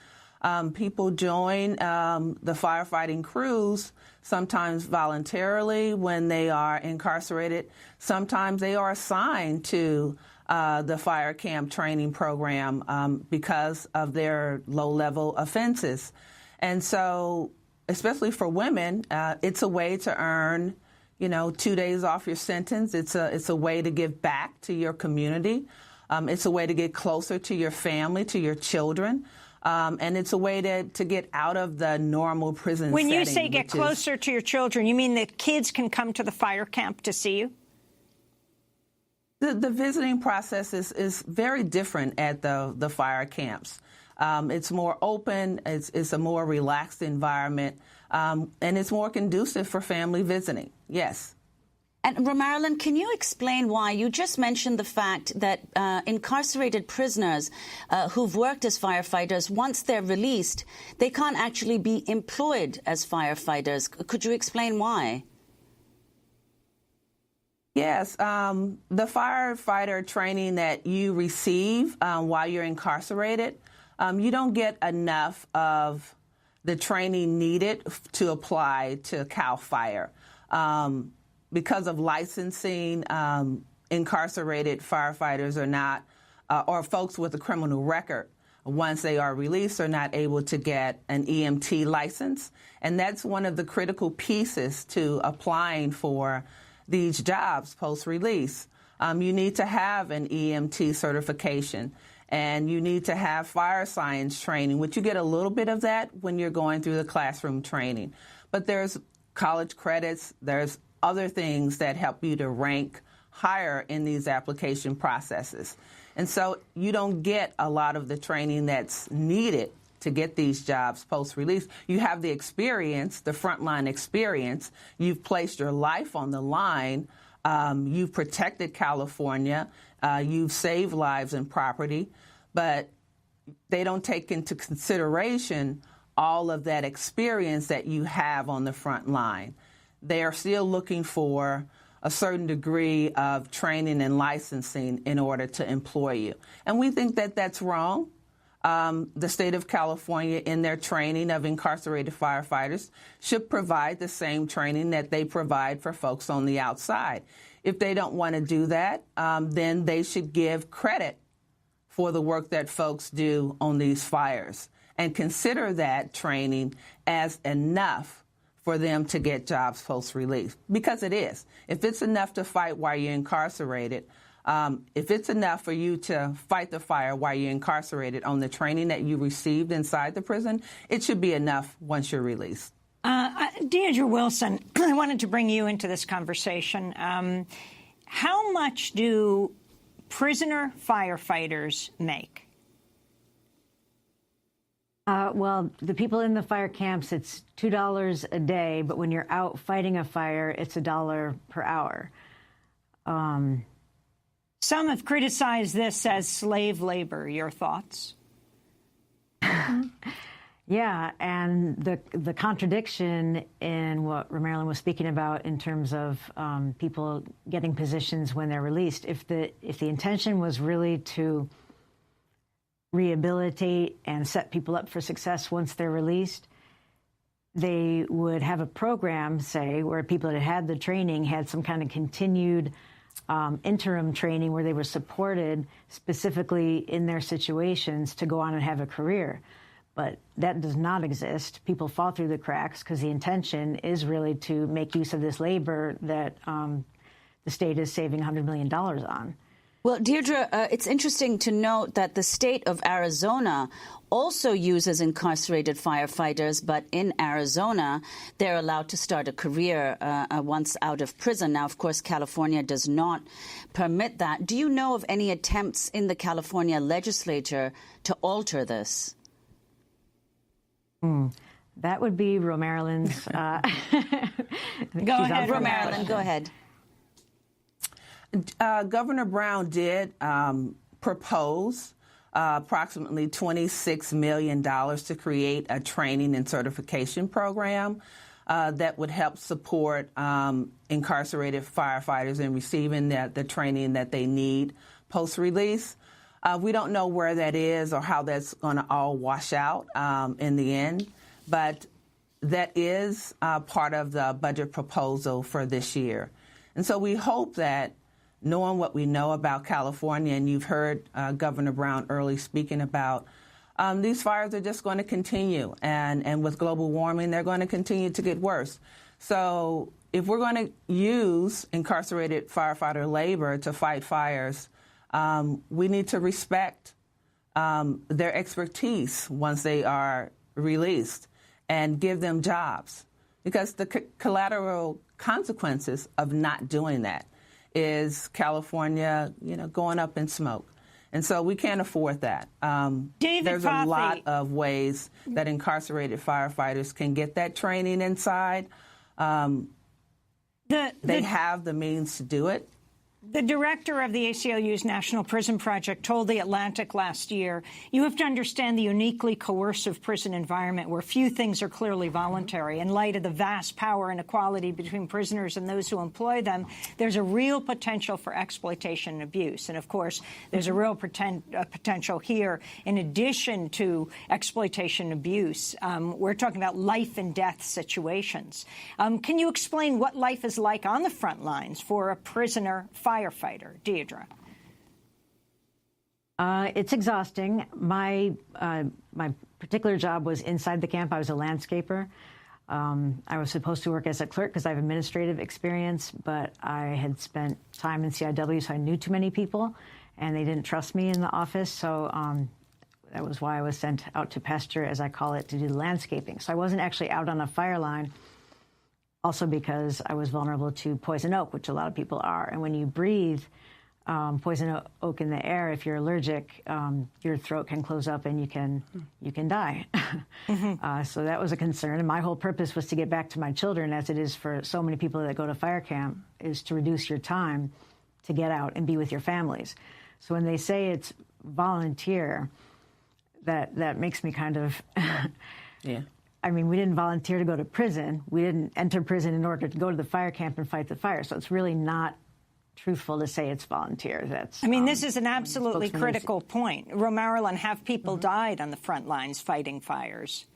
Speaker 3: People join the firefighting crews sometimes voluntarily when they are incarcerated. Sometimes they are assigned to the fire camp training program because of their low-level offenses. And so, especially for women, it's a way to earn, 2 days off your sentence. It's a way to give back to your community. It's a way to get closer to your family, to your children. And it's a way to get out of the normal prison setting.
Speaker 1: When you say get closer to your children, you mean that kids can come to the fire camp to see you?
Speaker 3: The visiting process is very different at the fire camps. It's more open, it's a more relaxed environment, and it's more conducive for family visiting, yes.
Speaker 8: And Romarilyn, can you explain why you just mentioned the fact that incarcerated prisoners who've worked as firefighters, once they're released, they can't actually be employed as firefighters? Could you explain why?
Speaker 3: Yes, the firefighter training that you receive while you're incarcerated, you don't get enough of the training needed to apply to CAL FIRE. Because of licensing, incarcerated firefighters are not, or folks with a criminal record, once they are released, are not able to get an EMT license. And that's one of the critical pieces to applying for these jobs post-release. You need to have an EMT certification, and you need to have fire science training, which you get a little bit of that when you're going through the classroom training. But there's college credits, there's other things that help you to rank higher in these application processes. And so you don't get a lot of the training that's needed to get these jobs post-release. You have the experience, the frontline experience. You've placed your life on the line. You've protected California. You've saved lives and property. But they don't take into consideration all of that experience that you have on the front line. They are still looking for a certain degree of training and licensing in order to employ you. And we think that that's wrong. The state of California, in their training of incarcerated firefighters, should provide the same training that they provide for folks on the outside. If they don't want to do that, then they should give credit for the work that folks do on these fires and consider that training as enough for them to get jobs post-release, because it is. If it's enough to fight while you're incarcerated, if it's enough for you to fight the fire while you're incarcerated on the training that you received inside the prison, it should be enough once you're released.
Speaker 1: Deidre Wilson, I wanted to bring you into this conversation. How much do prisoner firefighters make?
Speaker 12: Well, the people in the fire camps, it's $2 a day, but when you're out fighting a fire, it's $1 per hour.
Speaker 1: Some have criticized this as slave labor. Your thoughts?
Speaker 12: Yeah, and the contradiction in what Romarilyn was speaking about in terms of people getting positions when they're released, if the intention was really to rehabilitate and set people up for success once they're released, they would have a program, say, where people that had the training had some kind of continued interim training where they were supported specifically in their situations to go on and have a career. But that does not exist. People fall through the cracks because the intention is really to make use of this labor that the state is saving $100 million on.
Speaker 8: Well, Deirdre, it's interesting to note that the state of Arizona also uses incarcerated firefighters, but in Arizona, they're allowed to start a career once out of prison. Now, of course, California does not permit that. Do you know of any attempts in the California legislature to alter this?
Speaker 12: That would be Romarilyn's.
Speaker 8: Go ahead, Romarilyn, go ahead.
Speaker 3: Governor Brown did propose approximately $26 million to create a training and certification program that would help support incarcerated firefighters in receiving the training that they need post-release. We don't know where that is or how that's going to all wash out in the end, but that is part of the budget proposal for this year. And so we hope that, knowing what we know about California, and you've heard Governor Brown early speaking about, these fires are just going to continue. And with global warming, they're going to continue to get worse. So if we're going to use incarcerated firefighter labor to fight fires, we need to respect their expertise once they are released and give them jobs. Because the collateral consequences of not doing that is California, going up in smoke. And so we can't afford that. There's a lot of ways that incarcerated firefighters can get that training inside. They have the means to do it.
Speaker 1: The director of the ACLU's National Prison Project told The Atlantic last year, you have to understand the uniquely coercive prison environment where few things are clearly voluntary. In light of the vast power inequality between prisoners and those who employ them, there's a real potential for exploitation and abuse. And, of course, there's a real potential here. In addition to exploitation and abuse, we're talking about life and death situations. Can you explain what life is like on the front lines for a prisoner firefighter? Deidre.
Speaker 12: It's exhausting. My particular job was inside the camp. I was a landscaper. I was supposed to work as a clerk because I have administrative experience, but I had spent time in CIW, so I knew too many people, and they didn't trust me in the office. So that was why I was sent out to pasture, as I call it, to do the landscaping. So I wasn't actually out on a fire line. Also because I was vulnerable to poison oak, which a lot of people are. And when you breathe poison oak in the air, if you're allergic, your throat can close up and you can die. So that was a concern. And my whole purpose was to get back to my children, as it is for so many people that go to fire camp, is to reduce your time to get out and be with your families. So when they say it's volunteer, that makes me kind of...
Speaker 3: Yeah.
Speaker 12: I mean, we didn't volunteer to go to prison. We didn't enter prison in order to go to the fire camp and fight the fire. So it's really not truthful to say it's volunteer. That's.
Speaker 1: I mean, this is an absolutely critical point. Romarilyn, have people died on the front lines fighting fires?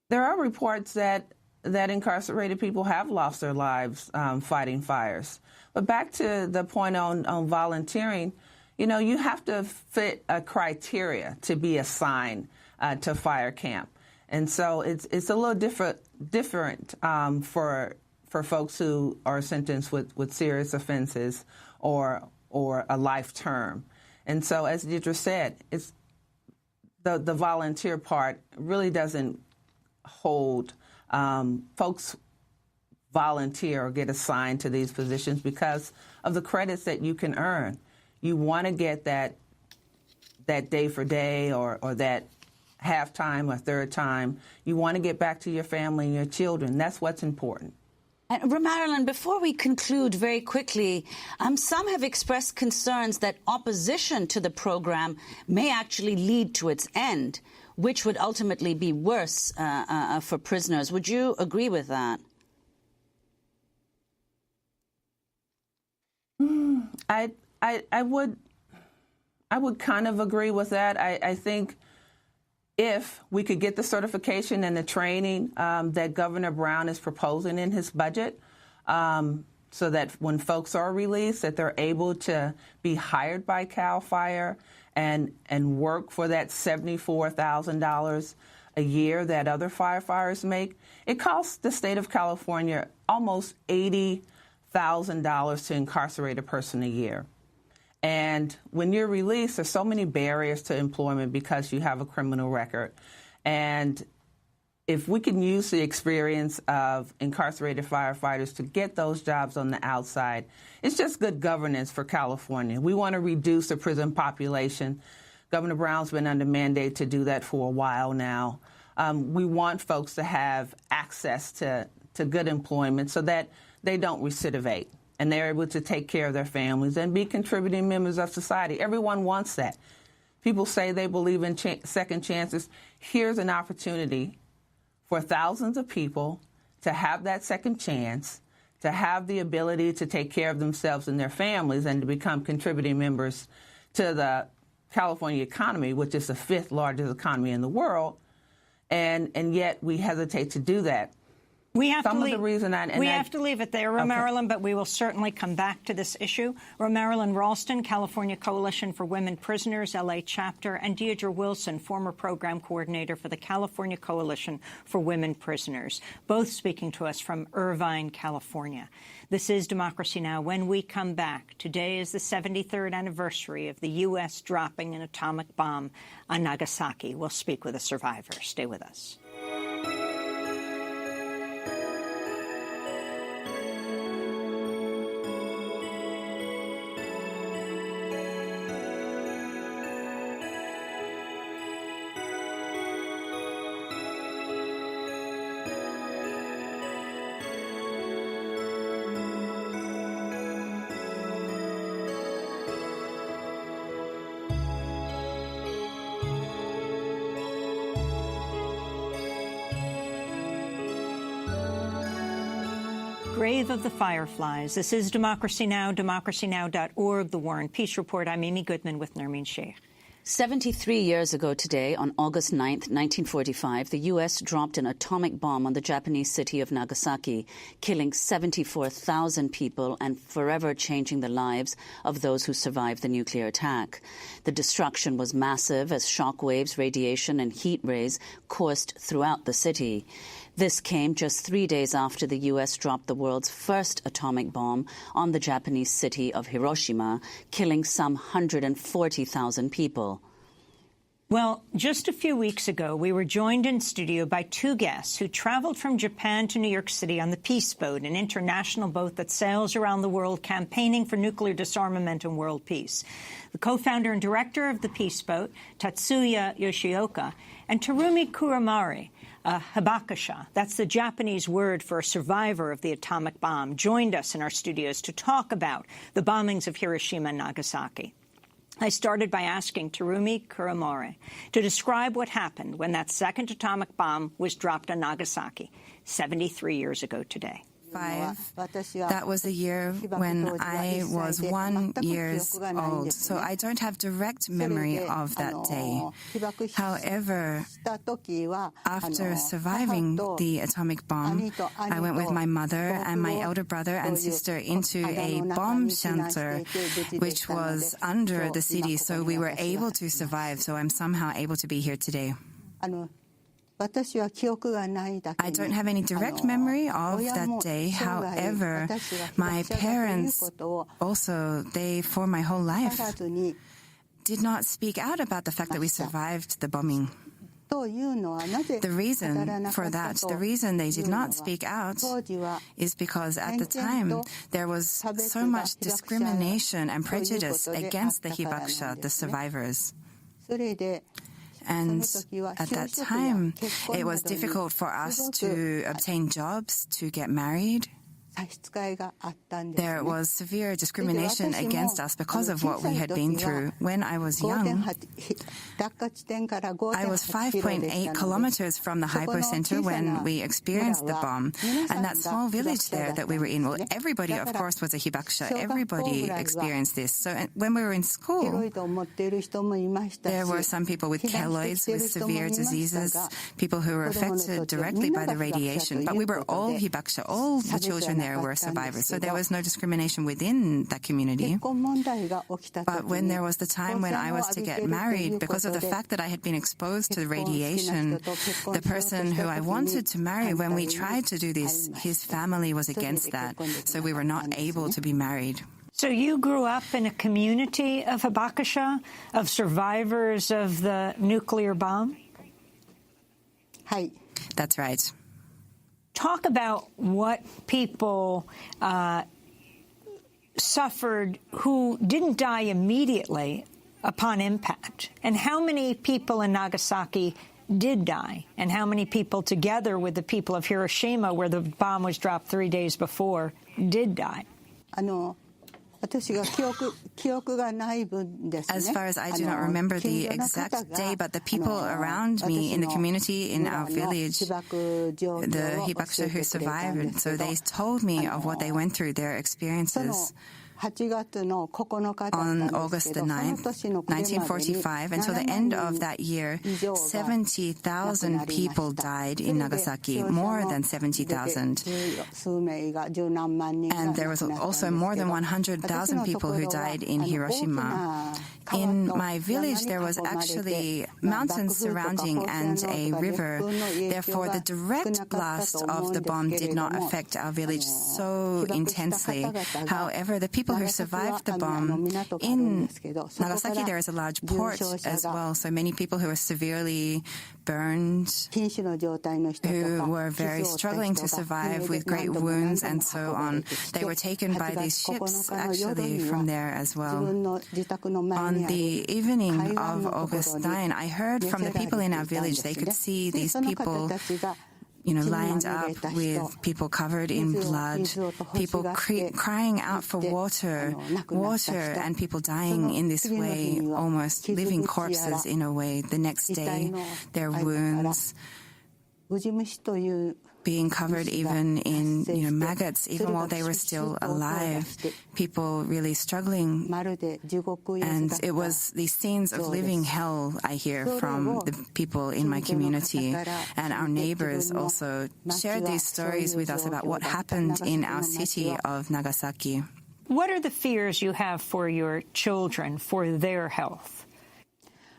Speaker 3: There are reports that incarcerated people have lost their lives fighting fires. But back to the point on volunteering, you have to fit a criteria to be assigned to fire camp. And so it's a little different for folks who are sentenced with serious offenses or a life term. And so, as Deidre said, it's the volunteer part really doesn't hold. Folks volunteer or get assigned to these positions because of the credits that you can earn. You want to get that day for day or that half time or third time. You want to get back to your family and your children. That's what's important.
Speaker 8: And Romarilyn, before we conclude very quickly, some have expressed concerns that opposition to the program may actually lead to its end, which would ultimately be worse for prisoners. Would you agree with that?
Speaker 3: I would kind of agree with that. I think if we could get the certification and the training that Governor Brown is proposing in his budget, so that when folks are released, that they're able to be hired by CAL FIRE and work for that $74,000 a year that other firefighters make. It costs the state of California almost $80,000 to incarcerate a person a year. And when you're released, there's so many barriers to employment because you have a criminal record. And if we can use the experience of incarcerated firefighters to get those jobs on the outside, it's just good governance for California. We want to reduce the prison population. Governor Brown's been under mandate to do that for a while now. We want folks to have access to good employment so that they don't recidivate and they're able to take care of their families and be contributing members of society. Everyone wants that. People say they believe in second chances. Here's an opportunity for thousands of people to have that second chance, to have the ability to take care of themselves and their families and to become contributing members
Speaker 13: to the California economy, which is the 5th largest economy in the world, and yet we hesitate to do that.
Speaker 1: We have to leave it there, Romarilyn, but we will certainly come back to this issue. Romarilyn Ralston, California Coalition for Women Prisoners, L.A. chapter, and Deirdre Wilson, former program coordinator for the California Coalition for Women Prisoners, both speaking to us from Irvine, California. This is Democracy Now! When we come back, today is the 73rd anniversary of the U.S. dropping an atomic bomb on Nagasaki. We'll speak with a survivor. Stay with us. Grave of the Fireflies. This is Democracy Now!, democracynow.org, The War and Peace Report. I'm Amy Goodman with Nermeen Sheikh.
Speaker 8: 73 years ago today, on August 9th, 1945, the U.S. dropped an atomic bomb on the Japanese city of Nagasaki, killing 74,000 people and forever changing the lives of those who survived the nuclear attack. The destruction was massive as shock waves, radiation and heat rays coursed throughout the city. This came just 3 days after the U.S. dropped the world's first atomic bomb on the Japanese city of Hiroshima, killing some 140,000 people.
Speaker 1: Well, just a few weeks ago, we were joined in studio by two guests who traveled from Japan to New York City on the Peace Boat, an international boat that sails around the world campaigning for nuclear disarmament and world peace. The co-founder and director of the Peace Boat, Tatsuya Yoshioka, and Terumi Kuramari, a hibakusha, that's the Japanese word for a survivor of the atomic bomb, joined us in our studios to talk about the bombings of Hiroshima and Nagasaki. I started by asking Terumi Kuramari to describe what happened when that second atomic bomb was dropped on Nagasaki 73 years ago today.
Speaker 4: That was the year when I was 1 year old, so I don't have direct memory of that day. However, after surviving the atomic bomb, I went with my mother and my elder brother and sister into a bomb shelter, which was under the city, so we were able to survive, so I'm somehow able to be here today. I don't have any direct memory of that day. However, my parents also, for my whole life, did not speak out about the fact that we survived the bombing. The reason for that, the reason they did not speak out is because at the time there was so much discrimination and prejudice against the hibakusha, the survivors. And at that time, it was difficult for us to obtain jobs, to get married. There was severe discrimination against us because of what we had been through. When I was young, I was 5.8 kilometers from the hypocenter when we experienced the bomb. And that small village there that we were in, well, everybody, of course, was a hibakusha. Everybody experienced this. So when we were in school, there were some people with keloids, with severe diseases, people who were affected directly by the radiation. But we were all hibakusha, all the children there were survivors, so there was no discrimination within that community. But when there was the time when I was to get married, because of the fact that I had been exposed to the radiation, the person who I wanted to marry, when we tried to do this, his family was against that, so we were not able to be married.
Speaker 1: So you grew up in a community of hibakusha, of survivors of the nuclear bomb?
Speaker 4: That's right.
Speaker 1: Talk about what people suffered who didn't die immediately upon impact, and how many people in Nagasaki did die, and how many people, together with the people of Hiroshima, where the bomb was dropped 3 days before, did die.
Speaker 4: As far as I do not remember the exact day, but the people around me in the community, in our village, the hibakusha who survived, so they told me of what they went through, their experiences. August the 9th, 1945, until the end of that year, 70,000 people died in Nagasaki, more than 70,000. And there was also more than 100,000 people who died in Hiroshima. In my village, there was actually mountains surrounding and a river. Therefore, the direct blast of the bomb did not affect our village so intensely. However, the people who survived the bomb, in Nagasaki there is a large port as well, so many people who were severely burned, who were very struggling to survive with great wounds and so on. They were taken by these ships actually from there as well. On the evening of August 9, I heard from the people in our village, they could see these people lined up with people covered in blood, people crying out for water, and people dying in this way, almost living corpses in a way. The next day, their wounds being covered even in maggots, even while they were still alive, people really struggling. And it was these scenes of living hell I hear from the people in my community. And our neighbors also shared these stories with us about what happened in our city of Nagasaki.
Speaker 1: What are the fears you have for your children, for their health?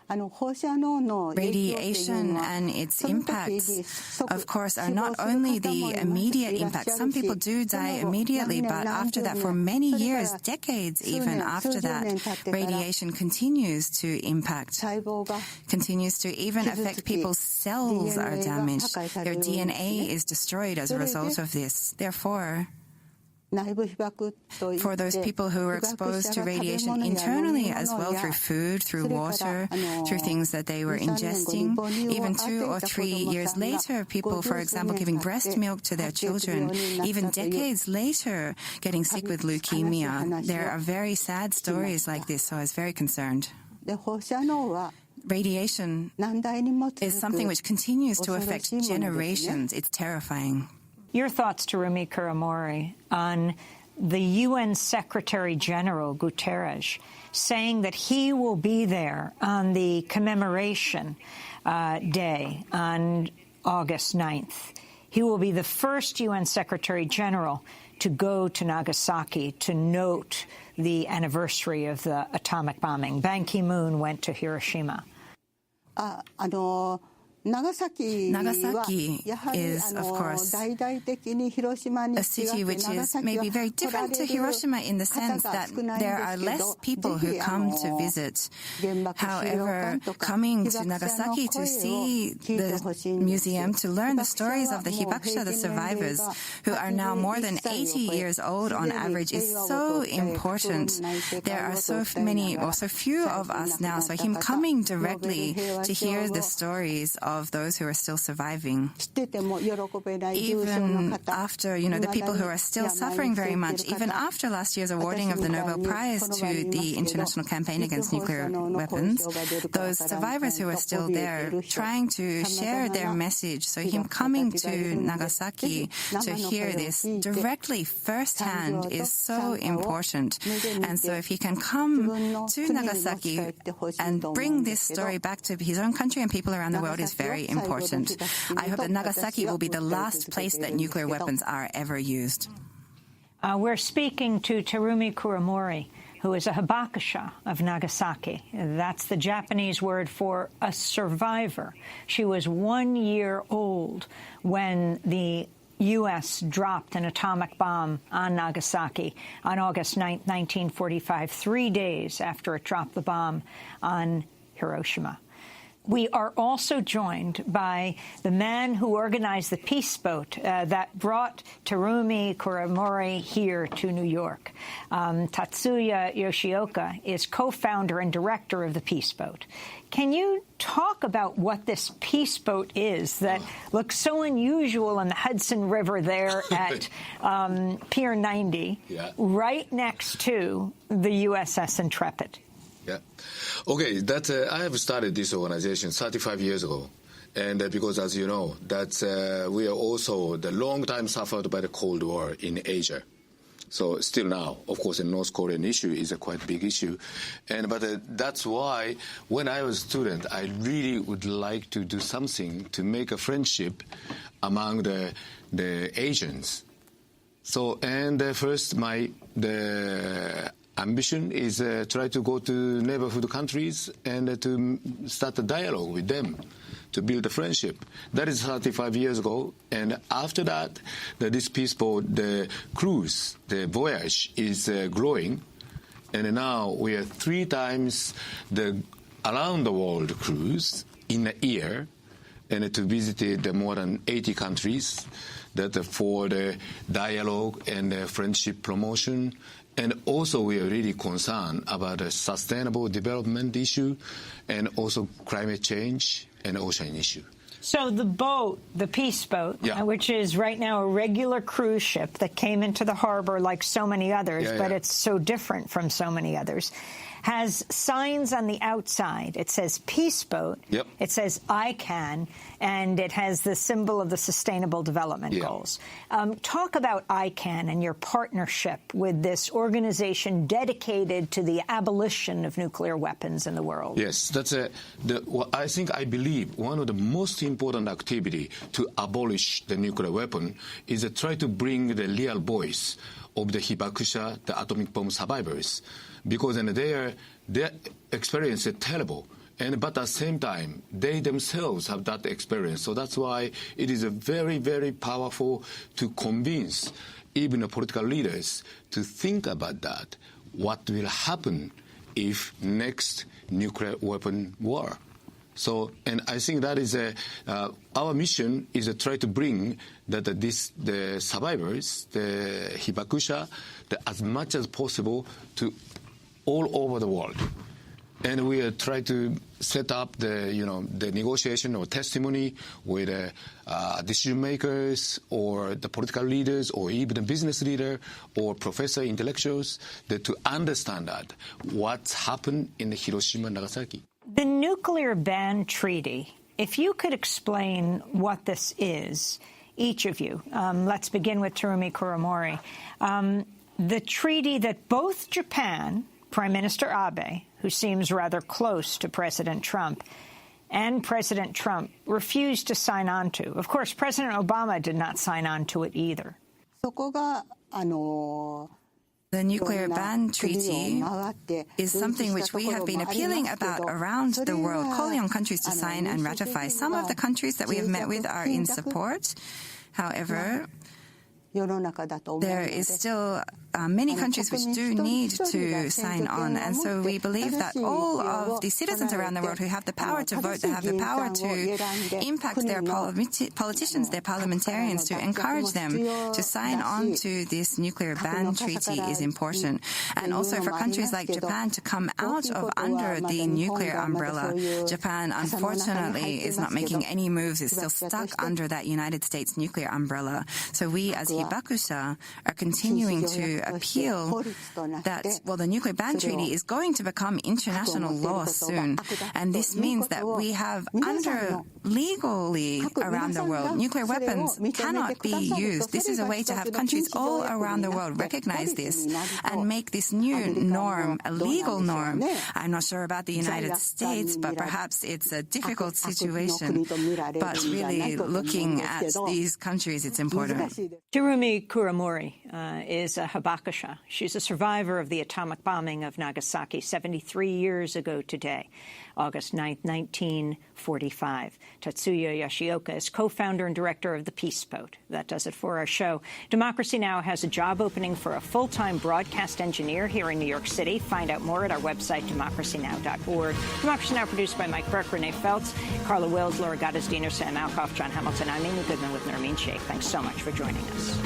Speaker 4: Radiation and its impacts, of course, are not only the immediate impact. Some people do die immediately, but after that, for many years, decades even after that, radiation continues to impact, continues to even affect people's cells are damaged. Their DNA is destroyed as a result of this. Therefore, for those people who were exposed to radiation internally as well, through food, through water, through things that they were ingesting, even 2 or 3 years later, people, for example, giving breast milk to their children, even decades later, getting sick with leukemia. There are very sad stories like this, so I was very concerned. Radiation is something which continues to affect generations. It's terrifying.
Speaker 1: Your thoughts, Terumi Kuramori, on the UN Secretary General Guterres saying that he will be there on the commemoration day on August 9th. He will be the first UN Secretary General to go to Nagasaki to note the anniversary of the atomic bombing. Ban Ki-moon went to Hiroshima.
Speaker 4: Nagasaki is, of course, a city which is maybe very different to Hiroshima in the sense that there are less people who come to visit. However, coming to Nagasaki to see the museum, to learn the stories of the hibakusha, the survivors, who are now more than 80 years old on average, is so important. There are so many, or so few of us now, so him coming directly to hear the stories of those who are still surviving, even after, the people who are still suffering very much, even after last year's awarding of the Nobel Prize to the International Campaign Against Nuclear Weapons, those survivors who are still there trying to share their message. So him coming to Nagasaki to hear this directly firsthand is so important. And so if he can come to Nagasaki and bring this story back to his own country and people around the world is very important. I hope that Nagasaki will be the last place that nuclear weapons are ever used.
Speaker 1: We're speaking to Terumi Kuramori, who is a hibakusha of Nagasaki. That's the Japanese word for a survivor. She was 1 year old when the U.S. dropped an atomic bomb on Nagasaki on August 9, 1945, 3 days after it dropped the bomb on Hiroshima. We are also joined by the man who organized the peace boat that brought Terumi Kuramori here to New York. Tatsuya Yoshioka is co-founder and director of the peace boat. Can you talk about what this peace boat is that looks so unusual in the Hudson River there at Pier 90, right next to the USS Intrepid?
Speaker 14: Yeah. Okay, I have started this organization 35 years ago. And because, as you know, we are also the long time suffered by the Cold War in Asia. So still now, of course, the North Korean issue is a quite big issue. But that's why when I was a student, I really would like to do something to make a friendship among the Asians. So, and first, the ambition is try to go to neighborhood countries and to start a dialogue with them, to build a friendship. That is 35 years ago. And after that, this peace boat, the cruise, the voyage is growing. And now we are 3 times the around the world cruise in a year, and to visit more than 80 countries. That for the dialogue and the friendship promotion. And also we are really concerned about the sustainable development issue and also climate change and ocean issue.
Speaker 1: So the boat, the peace boat, which is right now a regular cruise ship that came into the harbor like so many others, but it's so different from so many others, has signs on the outside. It says Peace Boat.
Speaker 14: Yep.
Speaker 1: It says ICANN, and it has the symbol of the Sustainable Development Goals. Talk about ICANN and your partnership with this organization dedicated to the abolition of nuclear weapons in the world.
Speaker 14: Yes, that's I believe one of the most important activity to abolish the nuclear weapon is to try to bring the real voice of the hibakusha, the atomic bomb survivors, because their experience is terrible. But at the same time, they themselves have that experience. So that's why it is very, very powerful to convince even the political leaders to think about that. What will happen if next nuclear weapon war? So, and I think that is our mission is to try to bring the survivors, the hibakusha, as much as possible to all over the world. And we try to set up the negotiation or testimony with decision makers or the political leaders or even the business leader or professor intellectuals to understand that what's happened in Hiroshima and Nagasaki.
Speaker 1: The nuclear ban treaty, if you could explain what this is, each of you, let's begin with Terumi Kuromori. The treaty that both Japan, Prime Minister Abe, who seems rather close to President Trump, and President Trump refused to sign on to. Of course, President Obama did not sign on to it either.
Speaker 4: The nuclear ban treaty is something which we have been appealing about around the world, calling on countries to sign and ratify. Some of the countries that we have met with are in support. However, there is still many countries which do need to sign on. And so we believe that all of the citizens around the world who have the power to vote, to have the power to impact their politicians, their parliamentarians, to encourage them to sign on to this nuclear ban treaty is important. And also for countries like Japan to come out of under the nuclear umbrella. Japan, unfortunately, is not making any moves. It's still stuck under that United States nuclear umbrella. So we as Hibakusha are continuing to appeal that, the nuclear ban treaty is going to become international law soon. And this means that we have legally around the world, nuclear weapons cannot be used. This is a way to have countries all around the world recognize this and make this new norm a legal norm. I'm not sure about the United States, but perhaps it's a difficult situation. But really looking at these countries, it's important.
Speaker 1: Terumi Kuromori is a hibakusha. She's a survivor of the atomic bombing of Nagasaki 73 years ago today, August 9th, 1945. Tatsuya Yoshioka is co-founder and director of the Peace Boat. That does it for our show. Democracy Now! Has a job opening for a full-time broadcast engineer here in New York City. Find out more at our website, democracynow.org. Democracy Now! Produced by Mike Burke, Renee Feltz, Carla Wills, Laura Gaddis-Diener, Sam Alcoff, John Hamilton. I'm Amy Goodman with Nermeen Sheikh. Thanks so much for joining us.